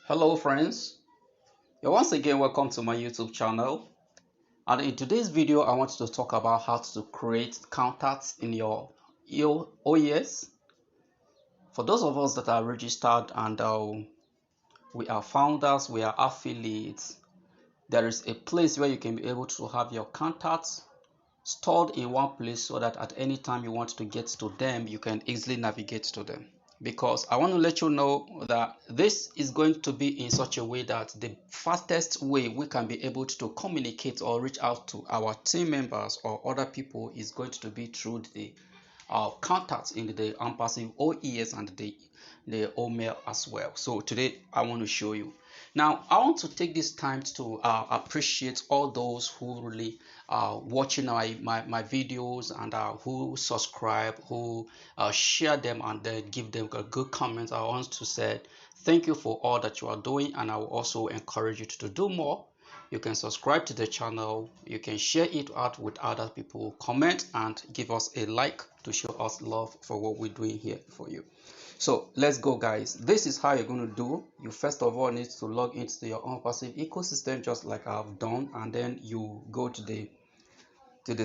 Hello friends, you're once again welcome to my YouTube channel, and in today's video I want to talk about how to create contacts in your OES. For those of us that are registered and we are founders, we are affiliates, there is a place where you can be able to have your contacts stored in one place so that at any time you want to get to them, you can easily navigate to them. Because I want to let you know that this is going to be in such a way that the fastest way we can be able to communicate or reach out to our team members or other people is going to be through the contacts in the unpassive OES and the OMail as well. So today I want to show you. Now I want to take this time to appreciate all those who really are watching my videos and who subscribe, who share them and then give them a good comments. I want to say thank you for all that you are doing, and I will also encourage you to do more. You can subscribe to the channel, you can share it out with other people, comment and give us a like to show us love for what we're doing here for you. So let's go guys. This is how you're going to do. You first of all need to log into your own passive ecosystem just like I've done, and then you go to the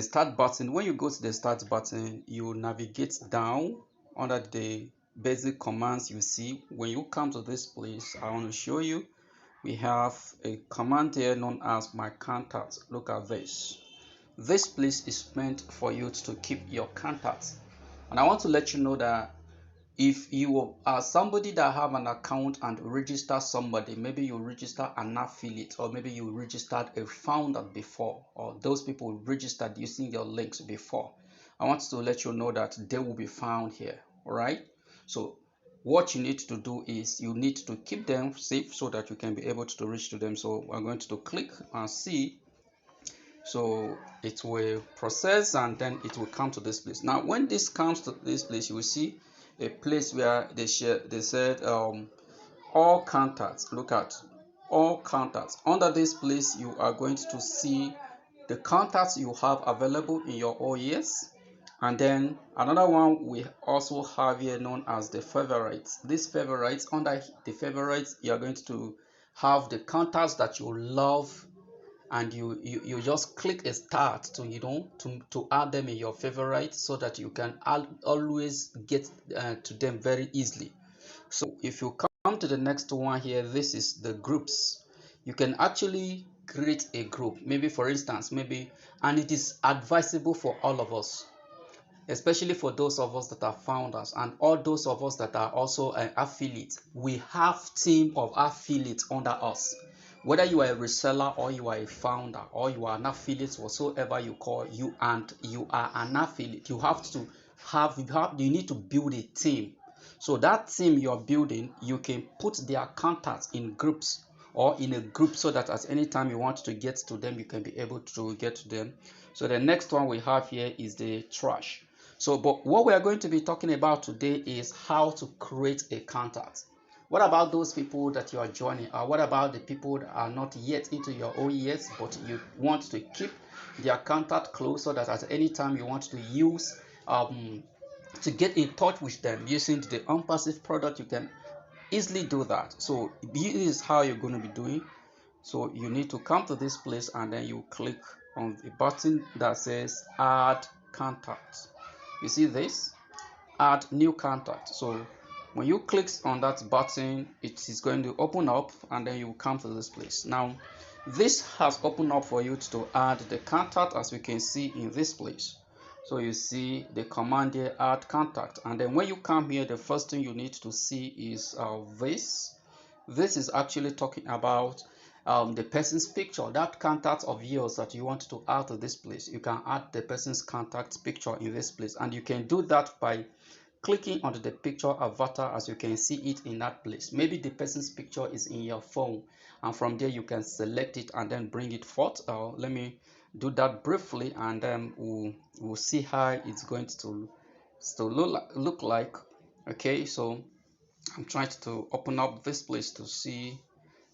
start button. When you go to the start button, you navigate down under the basic commands. You see when you come to this place, I want to show you we have a command here known as my contacts. Look at this. This place is meant for you to keep your contacts, and I want to let you know that if you are somebody that have an account and register somebody, maybe you register an affiliate or maybe you registered a founder before, or those people registered using your links before, I want to let you know that they will be found here. All right, so what you need to do is you need to keep them safe so that you can be able to reach to them. So we're going to click and see. So it will process and then it will come to this place. Now when this comes to this place, you will see a place where they said all contacts. Look at all contacts. Under this place you are going to see the contacts you have available in your OES, and then another one we also have here known as the favorites. These favorites, under the favorites you are going to have the contacts that you love, and you just click a start to to add them in your favorites so that you can always get to them very easily. So if you come to the next one here, this is the groups. You can actually create a group, maybe for instance, and it is advisable for all of us, especially for those of us that are founders and all those of us that are also affiliates. We have team of affiliates under us. Whether you are a reseller or you are a founder or you are an affiliate, whatsoever you call you, and you are an affiliate, you need to build a team. So that team you're building, you can put their contacts in groups or in a group so that at any time you want to get to them, you can be able to get to them. So the next one we have here is the trash. So, but what we are going to be talking about today is how to create a contact. What about those people that you are joining? Or what about the people that are not yet into your OES, but you want to keep their contact close so that at any time you want to use to get in touch with them using the unpassive product, you can easily do that. So this is how you're going to be doing. So you need to come to this place and then you click on the button that says add contact. You see this, add new contact. So when you click on that button, it is going to open up and then you come to this place. Now this has opened up for you to add the contact, as we can see in this place. So you see the command here, add contact, and then when you come here, the first thing you need to see is this is actually talking about the person's picture, that contact of yours that you want to add to this place. You can add the person's contact picture in this place, and you can do that by clicking onto the picture avatar, as you can see it in that place. Maybe the person's picture is in your phone, and from there you can select it and then bring it forth. Let me do that briefly, and then we'll see how it's going to look like. Okay, so I'm trying to open up this place to see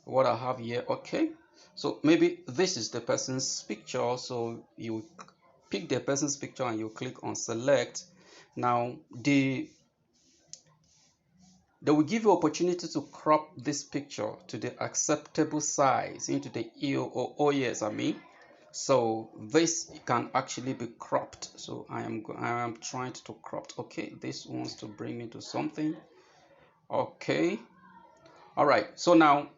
what I have here. Okay, so maybe this is the person's picture, so you pick the person's picture and you click on select. Now They will give you opportunity to crop this picture to the acceptable size into the OES, I mean. So this can actually be cropped. So I am trying to crop. Okay, this wants to bring me to something. Okay, all right. So now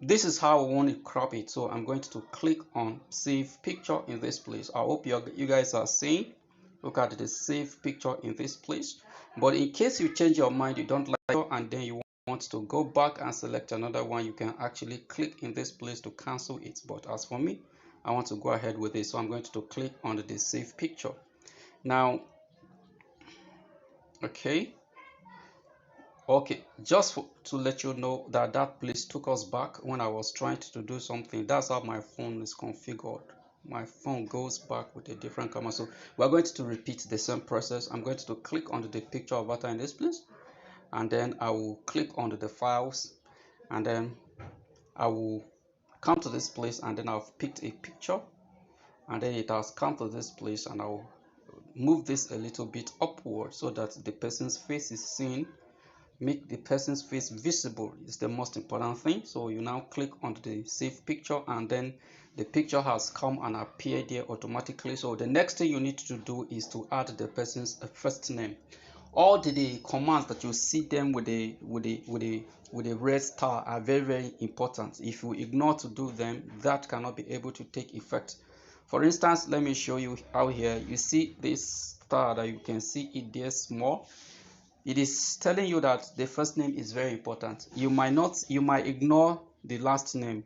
this is how I want to crop it. So I'm going to click on save picture in this place. I hope you guys are seeing. Look at the save picture in this place. But in case you change your mind, you don't like it, and then you want to go back and select another one, you can actually click in this place to cancel it. But as for me, I want to go ahead with it, so I'm going to click on the save picture. Now, okay, just to let you know that that place took us back when I was trying to do something. That's how my phone is configured. My phone goes back with a different camera. So we're going to repeat the same process. I'm going to click on the picture avatar in this place, and then I will click on the files, and then I will come to this place, and then I've picked a picture, and then it has come to this place, and I'll move this a little bit upward so that the person's face is seen. Make the person's face visible is the most important thing. So you now click on the save picture, and then the picture has come and appeared there automatically. So the next thing you need to do is to add the person's first name. All the commands that you see them with a red star are very important. If you ignore to do them, that cannot be able to take effect. For instance, let me show you how. Here you see this star that you can see it there small. It is telling you that the first name is very important. You might ignore the last name,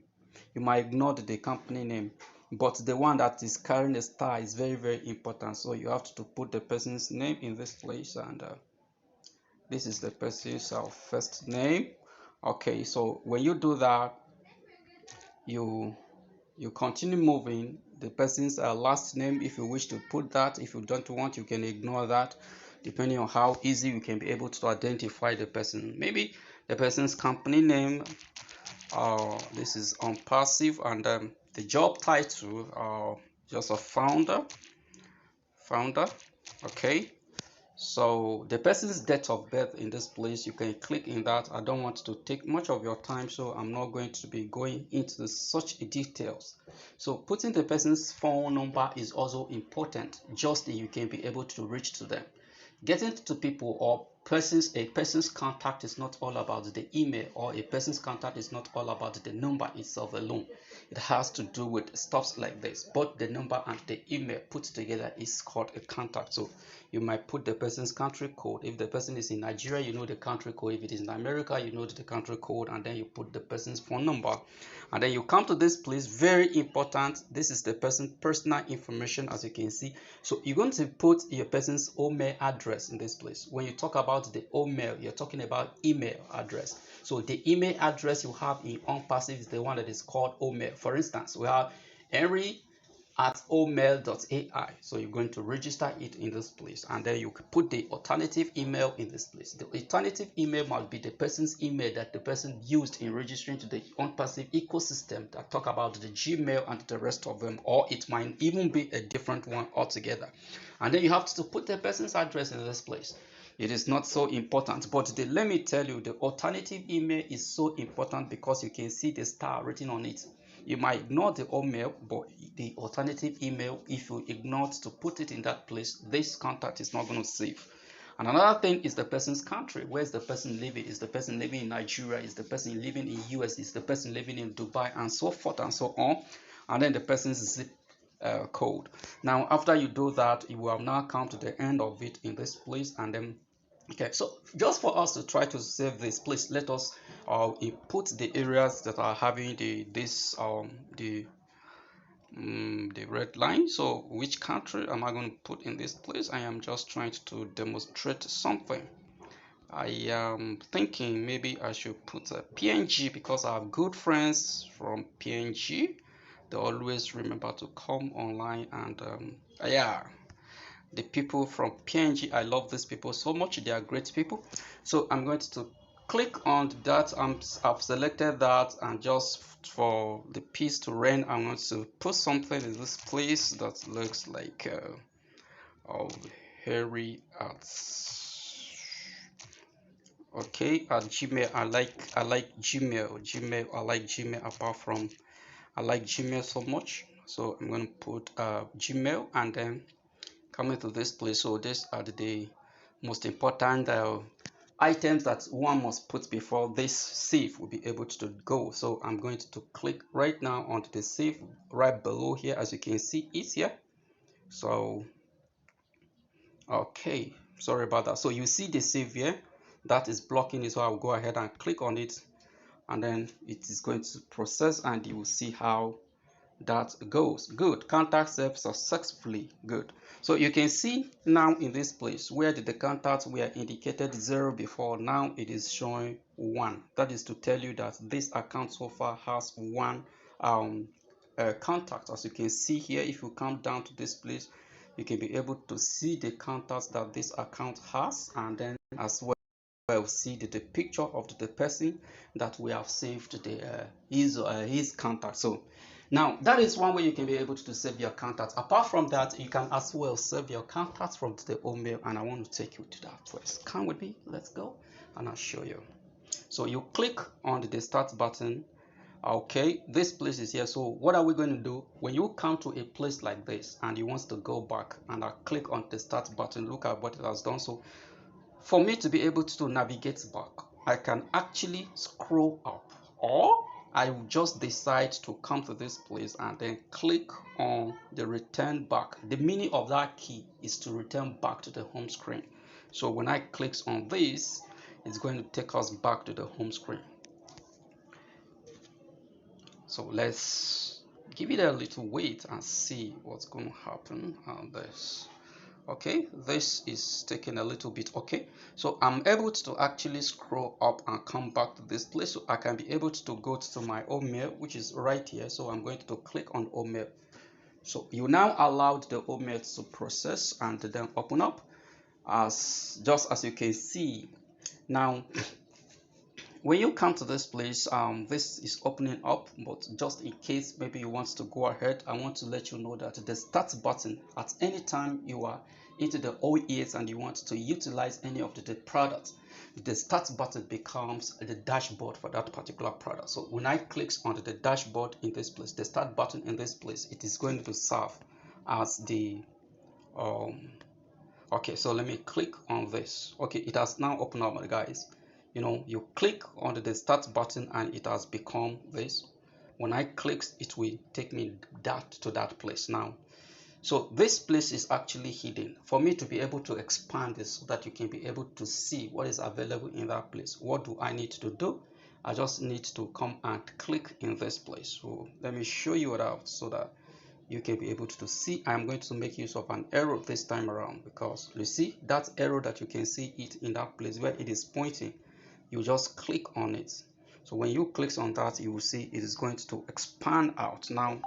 you might ignore the company name, but the one that is carrying the star is very important. So you have to put the person's name in this place, and this is the person's first name. Okay, so when you do that, you continue moving the person's last name if you wish to put that. If you don't want, you can ignore that, depending on how easy you can be able to identify the person. Maybe the person's company name, this is on passive, and the job title, just a founder. Okay, so the person's date of birth in this place, you can click in that. I don't want to take much of your time, so I'm not going to be going into such details. So putting the person's phone number is also important, just that you can be able to reach to them. Getting to people or a person's contact is not all about the email, or a person's contact is not all about the number itself alone. It has to do with stuff like this. Both the number and the email put together is called a contact. So you might put the person's country code. If the person is in Nigeria, you know the country code. If it is in America, you know the country code, and then you put the person's phone number. And then you come to this place. Very important. This is the person's personal information, as you can see. So you're going to put your person's email address in this place. When you talk about the email, you're talking about email address. So the email address you have in OnPassive is the one that is called email. For instance, we have henry@omail.ai. So you're going to register it in this place, and then you put the alternative email in this place. The alternative email must be the person's email that the person used in registering to the OnPassive ecosystem that talk about the Gmail and the rest of them, or it might even be a different one altogether. And then you have to put the person's address in this place. It is not so important, but let me tell you, the alternative email is so important because you can see the star written on it. You might ignore the email, but the alternative email, if you ignore to put it in that place, this contact is not going to save. And another thing is the person's country. Where is the person living? Is the person living in Nigeria? Is the person living in US? Is the person living in Dubai? And so forth and so on. And then the person's zip code. Now, after you do that, you will now come to the end of it in this place, and then okay, so just for us to try to save this, please let us input the areas that are having the red line. So which country am I going to put in this place? I am just trying to demonstrate something. I am thinking maybe I should put a PNG because I have good friends from PNG. They always remember to come online, and yeah, the people from PNG, I love these people so much. They are great people. So I'm going to click on that. I've selected that, and just for the piece to reign, I'm going to put something in this place that looks like hairy arts. Okay, at Gmail, I like Gmail. I like Gmail. Apart from I like Gmail so much, so I'm going to put Gmail, and then coming to this place. So these are the most important items that one must put before this save will be able to go. So I'm going to click right now on the save right below here, as you can see it here. So okay, sorry about that. So you see the save here that is blocking it, so I'll go ahead and click on it, and then it is going to process, and you will see how that goes. Good. Contact saved successfully. Good. So you can see now in this place where the contacts were indicated 0 before, now it is showing 1. That is to tell you that this account so far has one contact. As you can see here, if you come down to this place, you can be able to see the contacts that this account has, and then as well see the picture of the person that we have saved his contact. So now that is one way you can be able to save your contacts. Apart from that, you can as well save your contacts from the email, and I want to take you to that first. Come with me, let's go, and I'll show you. So you click on the start button. Okay, this place is here. So what are we going to do when you come to a place like this and you want to go back, and I click on the start button? Look at what it has done. So for me to be able to navigate back, I can actually scroll up, or I will just decide to come to this place and then click on the return back. The meaning of that key is to return back to the home screen. So when I click on this, it's going to take us back to the home screen. So let's give it a little wait and see what's going to happen on this. Okay, this is taking a little bit. Okay, so I'm able to actually scroll up and come back to this place, so I can be able to go to my email, which is right here. So I'm going to click on email. So you now allowed the email to process and then open up, as just as you can see now. When you come to this place, this is opening up, but just in case maybe you want to go ahead, I want to let you know that the start button, at any time you are into the OES and you want to utilize any of the products, the start button becomes the dashboard for that particular product. So when I click on the dashboard in this place, the start button in this place, it is going to serve as the okay, so let me click on this. Okay, it has now opened up, guys. You click on the start button and it has become this. When I click, it will take me to that place now. So this place is actually hidden. For me to be able to expand this so that you can be able to see what is available in that place, what do I need to do? I just need to come and click in this place. So let me show you it out so that you can be able to see. I'm going to make use of an arrow this time around, because you see that arrow that you can see it in that place where it is pointing. You just click on it. So when you click on that, you will see it is going to expand out. Now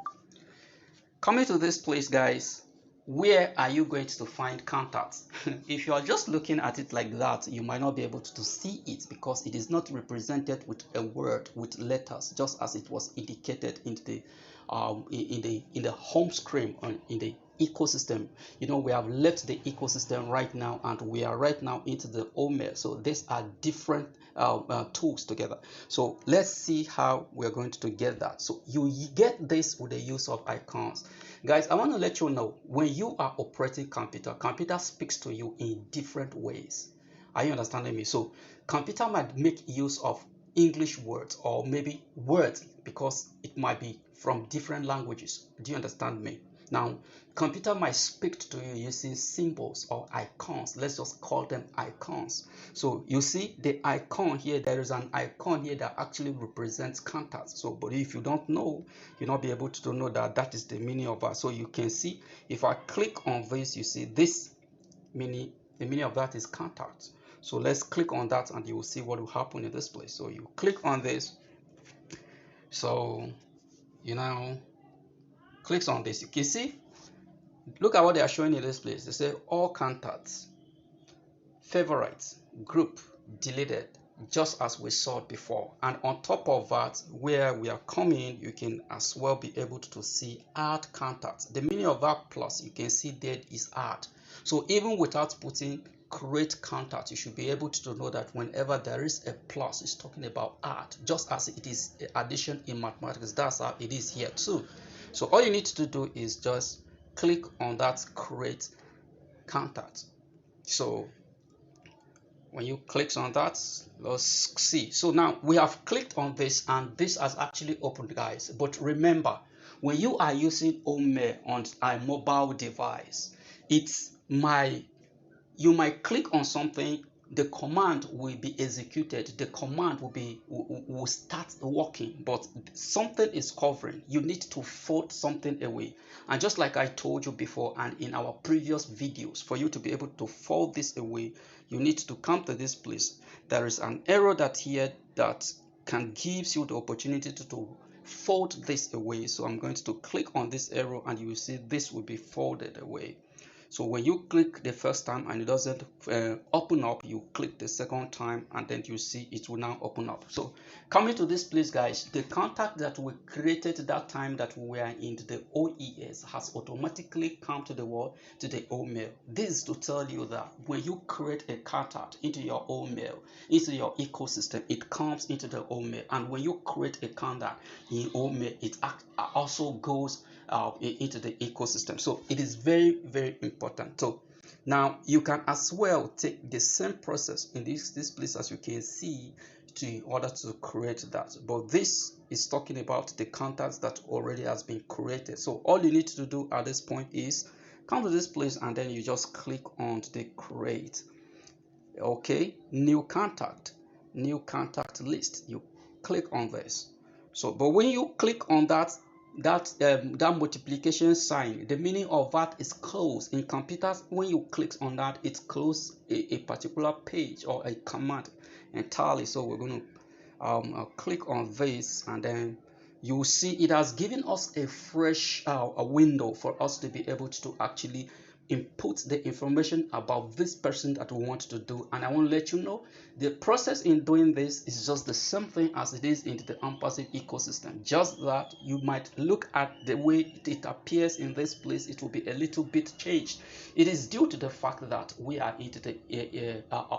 coming to this place, guys, where are you going to find contacts? If you are just looking at it like that, you might not be able to see it, because it is not represented with a word, with letters, just as it was indicated in the home screen in the ecosystem. We have left the ecosystem right now, and we are right now into the email. So these are different tools together. So let's see how we're going to get that. So you get this with the use of icons. Guys, I want to let you know, when you are operating computer speaks to you in different ways. Are you understanding me? So computer might make use of English words, or maybe words, because it might be from different languages. Do you understand me? Now, computer might speak to you using symbols or icons. Let's just call them icons. So you see the icon here, there is an icon here that actually represents contacts. So, but if you don't know, you'll not be able to know that that is the meaning of that. So you can see, if I click on this, you see this meaning, the meaning of that is contact. So let's click on that and you will see what will happen in this place. So you click on this. So you now clicks on this. You can see, look at what they are showing in this place. They say all contacts, favorites, group, deleted, just as we saw before. And on top of that, where we are coming, you can as well be able to see add contacts. The meaning of that plus, you can see there is add. So even without putting create contact, you should be able to know that whenever there is a plus, it's talking about add, just as it is addition in mathematics. That's how it is here too. So all you need to do is just click on that create contact. So when you click on that, let's see. So now we have clicked on this and this has actually opened, guys. But remember, when you are using OES on a mobile device, you might click on something, the command will be executed, the command will start working, but something is covering. You need to fold something away. And just like I told you before and in our previous videos, for you to be able to fold this away, you need to come to this place. There is an arrow that here that can gives you the opportunity to fold this away. So I'm going to click on this arrow and you will see this will be folded away. So when you click the first time and it doesn't open up, you click the second time and then you see it will now open up. So coming to this place, guys, the contact that we created that time that we were in the OES has automatically come to the world, to the OES. This is to tell you that when you create a contact into your OES, into your ecosystem, it comes into the OES. And when you create a contact in OES, it also goes into the ecosystem. So it is very, very important. So now you can as well take the same process in this place, as you can see, in order to create that. But this is talking about the contacts that already has been created. So all you need to do at this point is come to this place and then you just click on the create. Okay, new contact list. You click on this. So but when you click on that multiplication sign, the meaning of that is close. In computers, when you click on that, it closes a particular page or a command entirely. So we're going to click on this and then you will see it has given us a fresh a window for us to be able to actually input the information about this person that we want to do. And I want to let you know the process in doing this is just the same thing as it is in the AMPassive ecosystem, just that you might look at the way it appears in this place, it will be a little bit changed. It is due to the fact that we are into the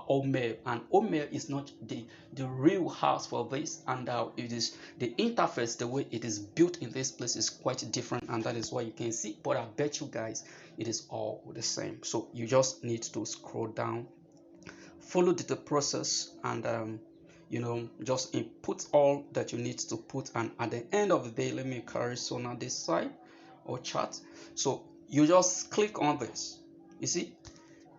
OES, and OES is not the real house for this, and it is the interface, the way it is built in this place is quite different, and that is why you can see. But I bet you guys it is all the same. So you just need to scroll down, follow the process, and you know, just input all that you need to put, and at the end of the day, let me carry Sona this side or chat. So you just click on this. You see,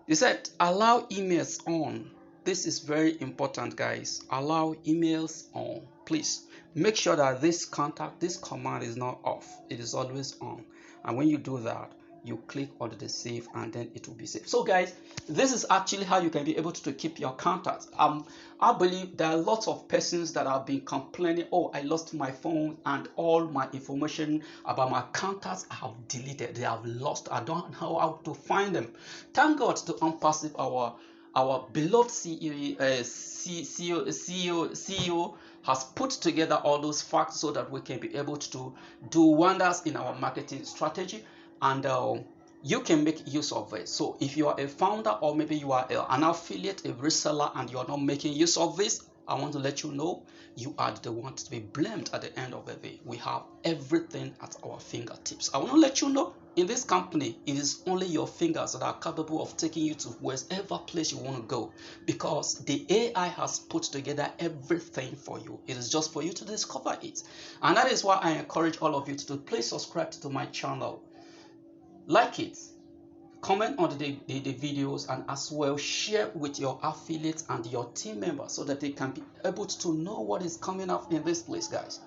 you said allow emails on. This is very important, guys. Allow emails on. Please make sure that this command is not off. It is always on. And when you do that, you click on the save and then it will be saved. So guys, this is actually how you can be able to keep your contacts. I believe there are lots of persons that have been complaining, oh, I lost my phone and all my information about my contacts I have deleted. They have lost. I don't know how to find them. Thank God to AMPassive, our beloved CEO has put together all those facts so that we can be able to do wonders in our marketing strategy, and you can make use of it. So if you are a founder or maybe you are an affiliate, a reseller, and you are not making use of this, I want to let you know you are the one to be blamed at the end of the day. We have everything at our fingertips. I want to let you know in this company, it is only your fingers that are capable of taking you to wherever place you want to go, because the AI has put together everything for you. It is just for you to discover it. And that is why I encourage all of you to please subscribe to my channel, like it, comment on the videos, and as well share with your affiliates and your team members so that they can be able to know what is coming up in this place, guys.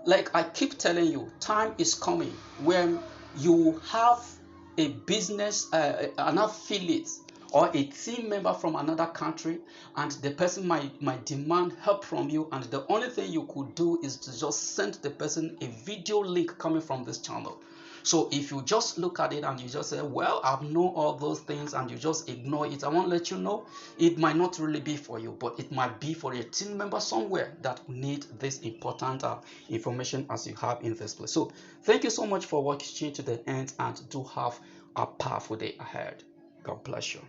Like I keep telling you, time is coming when you have a business, an affiliate or a team member from another country, and the person might demand help from you, and the only thing you could do is to just send the person a video link coming from this channel. So if you just look at it and you just say, well, I know all those things, and you just ignore it, I want to let you know it might not really be for you, but it might be for a team member somewhere that need this important information as you have in this place. So thank you so much for watching to the end, and do have a powerful day ahead. God bless you.